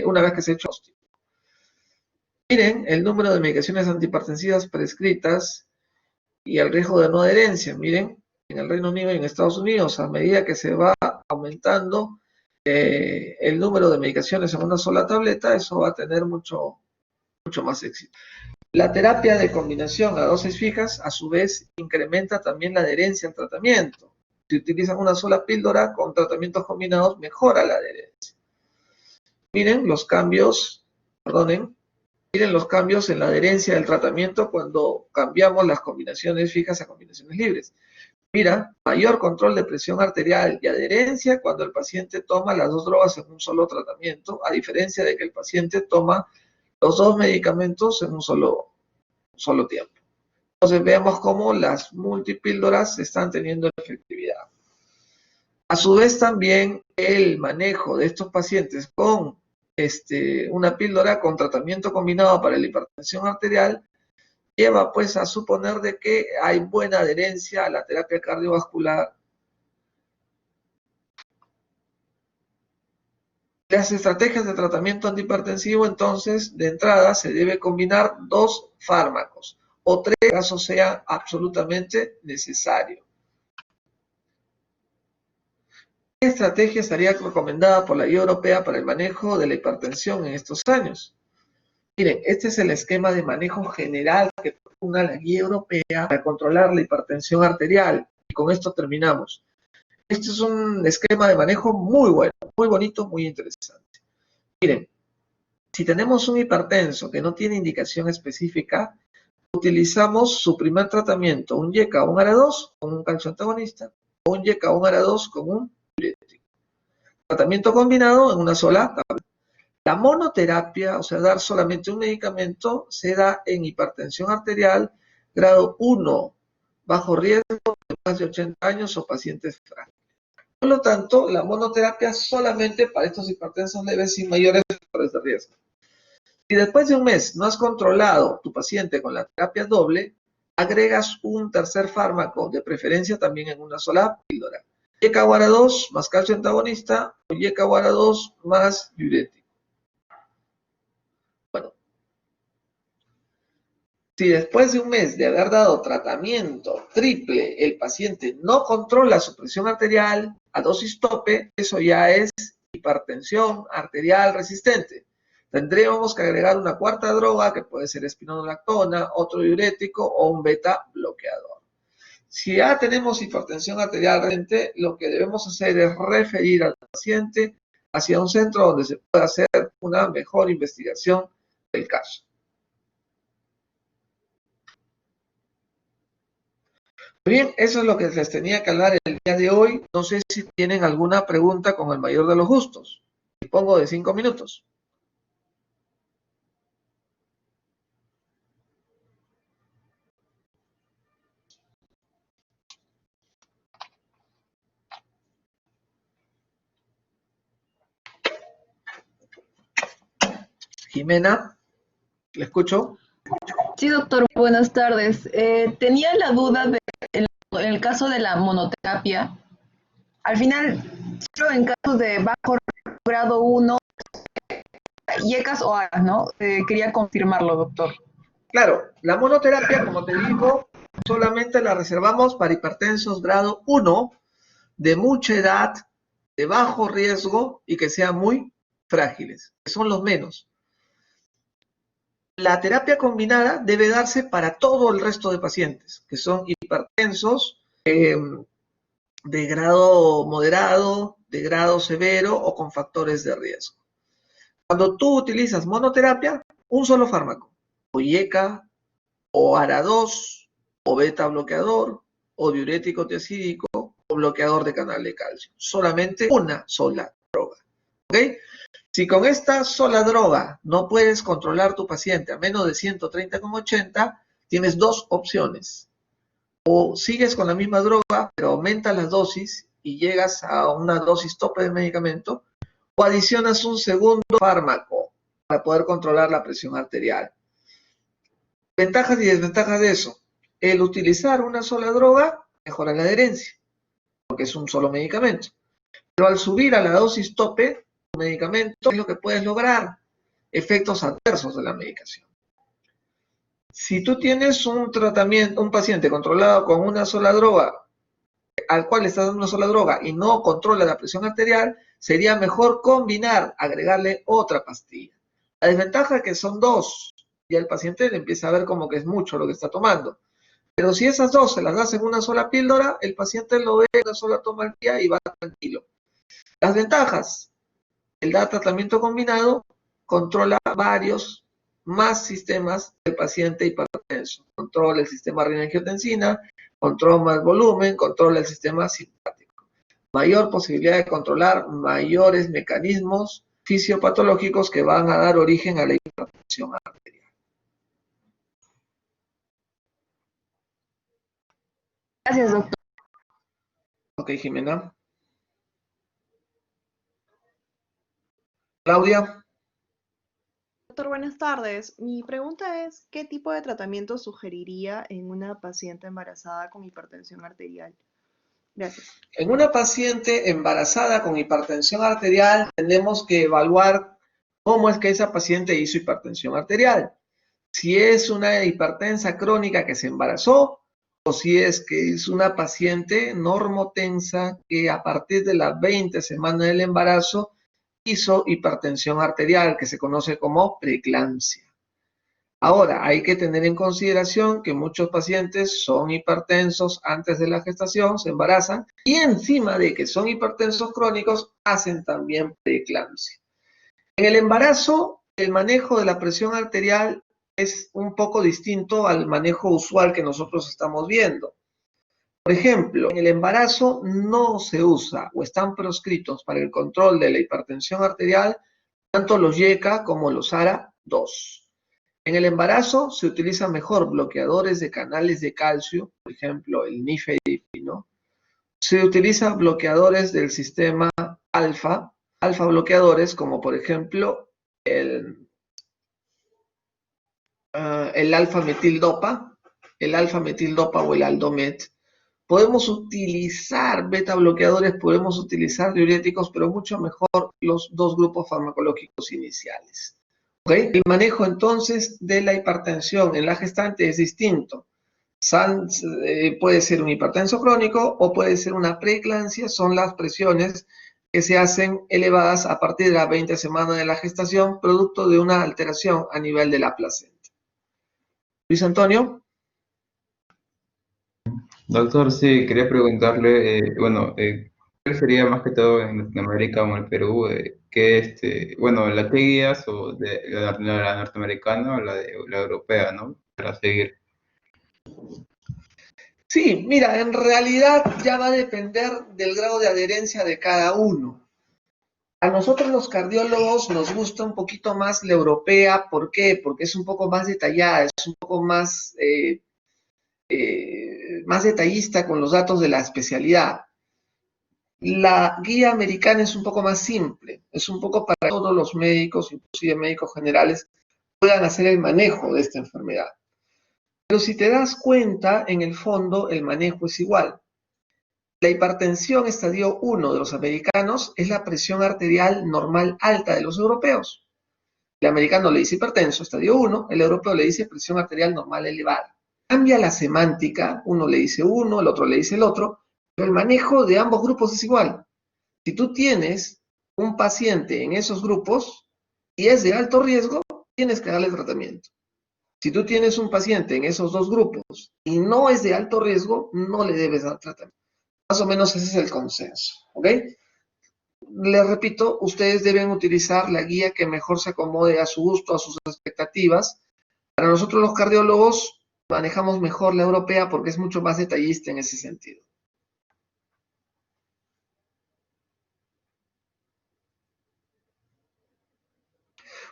una vez que se ha hecho diagnóstico. Miren el número de medicaciones antihipertensivas prescritas y el riesgo de no adherencia. Miren, en el Reino Unido y en Estados Unidos, a medida que se va aumentando el número de medicaciones en una sola tableta, eso va a tener mucho más éxito. La terapia de combinación a dosis fijas, a su vez, incrementa también la adherencia al tratamiento. Si utilizan una sola píldora con tratamientos combinados, mejora la adherencia. Miren los cambios, miren los cambios en la adherencia del tratamiento cuando cambiamos las combinaciones fijas a combinaciones libres. Mira, mayor control de presión arterial y adherencia cuando el paciente toma las 2 drogas en un solo tratamiento, a diferencia de que el paciente toma los 2 medicamentos en un solo tiempo. Entonces vemos cómo las multipíldoras están teniendo efectividad. A su vez también el manejo de estos pacientes con una píldora con tratamiento combinado para la hipertensión arterial lleva pues a suponer de que hay buena adherencia a la terapia cardiovascular. Las estrategias de tratamiento antihipertensivo, entonces, de entrada se debe combinar 2 fármacos, o 3 caso sea absolutamente necesario. ¿Qué estrategia estaría recomendada por la Guía Europea para el manejo de la hipertensión en estos años? Miren, este es el esquema de manejo general que propone la Guía Europea para controlar la hipertensión arterial. Y con esto terminamos. Este es un esquema de manejo muy bueno, muy bonito, muy interesante. Miren, si tenemos un hipertenso que no tiene indicación específica, utilizamos su primer tratamiento, un YECA o un ARA2 con un calcio antagonista, o un YECA o un ARA2 con un diurético. Tratamiento combinado en una sola tabla. La monoterapia, o sea, dar solamente un medicamento, se da en hipertensión arterial grado 1, bajo riesgo de más de 80 años o pacientes frágiles. Por lo tanto, la monoterapia solamente para estos hipertensos leves sin mayores factores de riesgo. Si después de un mes no has controlado tu paciente con la terapia doble, agregas un tercer fármaco, de preferencia también en una sola píldora. YECA-ARA2 más calcio antagonista o YECA-ARA2 más diurético. Bueno, si después de un mes de haber dado tratamiento triple el paciente no controla su presión arterial a dosis tope, eso ya es hipertensión arterial resistente. Tendríamos que agregar una cuarta droga que puede ser espironolactona, otro diurético o un beta bloqueador. Si ya tenemos hipertensión arterial resistente, lo que debemos hacer es referir al paciente hacia un centro donde se pueda hacer una mejor investigación del caso. Bien, eso es lo que les tenía que hablar el día de hoy. No sé si tienen alguna pregunta con el mayor de los gustos. Dispongo de 5 minutos. Jimena, ¿le escucho? Sí, doctor, buenas tardes. Tenía la duda de, en el caso de la monoterapia, al final, solo en casos de bajo grado 1, YECAS o ARAS, ¿no? Quería confirmarlo, doctor. Claro, la monoterapia, como te digo, solamente la reservamos para hipertensos grado 1, de mucha edad, de bajo riesgo y que sean muy frágiles, que son los menos. La terapia combinada debe darse para todo el resto de pacientes, que son hipertensos de grado moderado, de grado severo o con factores de riesgo. Cuando tú utilizas monoterapia, un solo fármaco, o YECA, o ARA2, o beta bloqueador, o diurético tiazídico, o bloqueador de canal de calcio. Solamente una sola droga. ¿Ok? Si con esta sola droga no puedes controlar tu paciente a menos de 130,80, tienes dos opciones. O sigues con la misma droga, pero aumentas las dosis y llegas a una dosis tope del medicamento, o adicionas un segundo fármaco para poder controlar la presión arterial. Ventajas y desventajas de eso. El utilizar una sola droga mejora la adherencia, porque es un solo medicamento. Pero al subir a la dosis tope, el medicamento es lo que puedes lograr, efectos adversos de la medicación. Si tú tienes un tratamiento, un paciente controlado con una sola droga, al cual le estás dando una sola droga y no controla la presión arterial, sería mejor combinar, agregarle otra pastilla. La desventaja es que son dos, y el paciente le empieza a ver como que es mucho lo que está tomando. Pero si esas dos se las das en una sola píldora, el paciente lo ve en una sola toma al día y va tranquilo. Las ventajas: el dar tratamiento combinado controla varios más sistemas del paciente hipertenso. Controla el sistema renina-angiotensina, controla el volumen, controla el sistema simpático. Mayor posibilidad de controlar mayores mecanismos fisiopatológicos que van a dar origen a la hipertensión arterial. Gracias, doctor. Ok, Jimena. Claudia. Doctor, buenas tardes. Mi pregunta es, ¿qué tipo de tratamiento sugeriría en una paciente embarazada con hipertensión arterial? Gracias. En una paciente embarazada con hipertensión arterial tenemos que evaluar cómo es que esa paciente hizo hipertensión arterial. si es una hipertensa crónica que se embarazó o si es que es una paciente normotensa que a partir de las 20 semanas del embarazo hizo hipertensión arterial, que se conoce como preeclampsia. Ahora, hay que tener en consideración que muchos pacientes son hipertensos antes de la gestación, se embarazan, y encima de que son hipertensos crónicos, hacen también preeclampsia. En el embarazo, el manejo de la presión arterial es un poco distinto al manejo usual que nosotros estamos viendo. Por ejemplo, en el embarazo no se usa o están proscritos para el control de la hipertensión arterial tanto los YECA como los ARA2. En el embarazo se utilizan mejor bloqueadores de canales de calcio, por ejemplo el nifedipino. Se utilizan bloqueadores del sistema alfa bloqueadores como por ejemplo el alfa-metildopa, o el Aldomet. Podemos utilizar beta bloqueadores, podemos utilizar diuréticos, pero mucho mejor los dos grupos farmacológicos iniciales. ¿Okay? El manejo entonces de la hipertensión en la gestante es distinto. Puede ser un hipertenso crónico o puede ser una preeclampsia, son las presiones que se hacen elevadas a partir de las 20 semanas de la gestación, producto de una alteración a nivel de la placenta. Luis Antonio. Doctor, sí, quería preguntarle, ¿cuál sería más que todo en Latinoamérica o en el Perú, la que guías o de la norteamericana o la europea, ¿no? Para seguir. Sí, mira, en realidad ya va a depender del grado de adherencia de cada uno. A nosotros los cardiólogos nos gusta un poquito más la europea, ¿por qué? Porque es un poco más detallada, es un poco más detallista con los datos de la especialidad. La guía americana es un poco más simple, es un poco para todos los médicos, inclusive médicos generales, puedan hacer el manejo de esta enfermedad. Pero si te das cuenta, en el fondo el manejo es igual. La hipertensión estadio 1 de los americanos es la presión arterial normal alta de los europeos. El americano le dice hipertenso, estadio 1, el europeo le dice presión arterial normal elevada. Cambia la semántica, uno le dice uno, el otro le dice el otro, pero el manejo de ambos grupos es igual. Si tú tienes un paciente en esos grupos y es de alto riesgo, tienes que darle tratamiento. Si tú tienes un paciente en esos dos grupos y no es de alto riesgo, no le debes dar tratamiento. Más o menos ese es el consenso, ¿ok? Les repito, ustedes deben utilizar la guía que mejor se acomode a su gusto, a sus expectativas. Para nosotros los cardiólogos manejamos mejor la europea porque es mucho más detallista en ese sentido.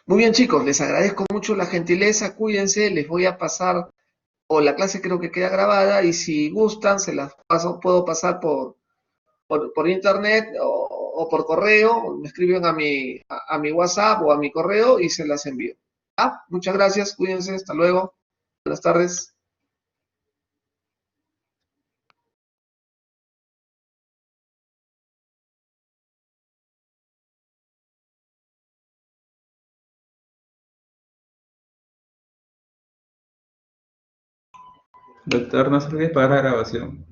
Muy bien, chicos, les agradezco mucho la gentileza, cuídense, les voy a pasar, o la clase creo que queda grabada, y si gustan, se las puedo pasar por internet o por correo, me escriben a mi WhatsApp o a mi correo y se las envío. Muchas gracias, cuídense, hasta luego, buenas tardes. Doctor, no se olvide parar la grabación.